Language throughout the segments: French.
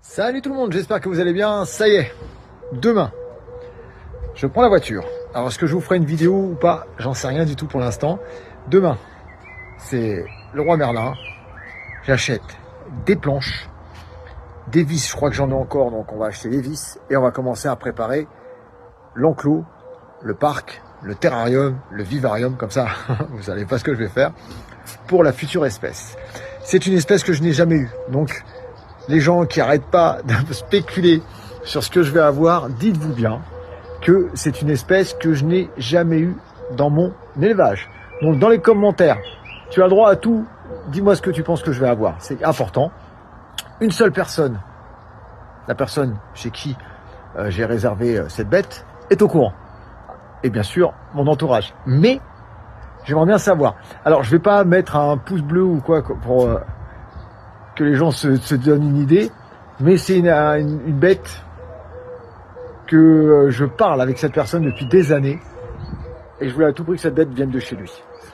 Salut tout le monde, j'espère que vous allez bien. Ça y est, demain, je prends la voiture. Alors, est-ce que je vous ferai une vidéo ou pas? J'en sais rien du tout pour l'instant. Demain, c'est le roi Merlin. J'achète des planches, des vis, je crois que j'en ai encore, donc on va acheter les vis et on va commencer à préparer l'enclos, le parc, le terrarium, le vivarium, comme ça, vous savez pas ce que je vais faire, pour la future espèce. C'est une espèce que je n'ai jamais eue, donc les gens qui n'arrêtent pas de spéculer sur ce que je vais avoir, dites-vous bien que c'est une espèce que je n'ai jamais eue dans mon élevage. Donc dans les commentaires, tu as le droit à tout, dis-moi ce que tu penses que je vais avoir, c'est important. Une seule personne, la personne chez qui j'ai réservé cette bête, est au courant. Et bien sûr, mon entourage. Mais j'aimerais bien savoir. Alors, je vais pas mettre un pouce bleu ou quoi pour que les gens se donnent une idée, mais c'est une bête que je parle avec cette personne depuis des années. Et je voulais à tout prix que cette bête vienne de chez lui,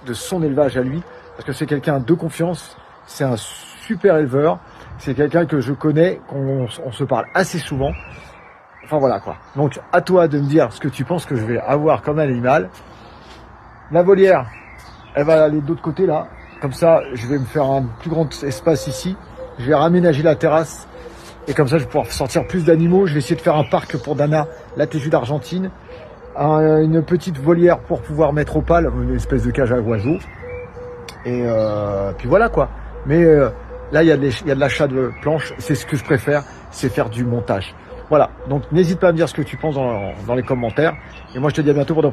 de son élevage à lui, parce que c'est quelqu'un de confiance, c'est un super éleveur, c'est quelqu'un que je connais, qu'on se parle assez souvent. Enfin voilà quoi. Donc à toi de me dire ce que tu penses que je vais avoir comme animal. La volière, elle va aller de l'autre côté là. Comme ça, je vais me faire un plus grand espace ici. Je vais raménager la terrasse. Et comme ça, je vais pouvoir sortir plus d'animaux. Je vais essayer de faire un parc pour Dana, la têtue d'Argentine. Une petite volière pour pouvoir mettre au pal, une espèce de cage à oiseaux. Et puis voilà quoi. Mais là, il y a de l'achat de planches. C'est ce que je préfère, c'est faire du montage. Voilà, donc n'hésite pas à me dire ce que tu penses dans les commentaires. Et moi je te dis à bientôt pour de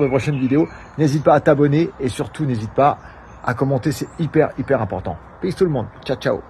prochaines vidéos. N'hésite pas à t'abonner et surtout n'hésite pas à commenter, c'est hyper important. Peace tout le monde, ciao ciao.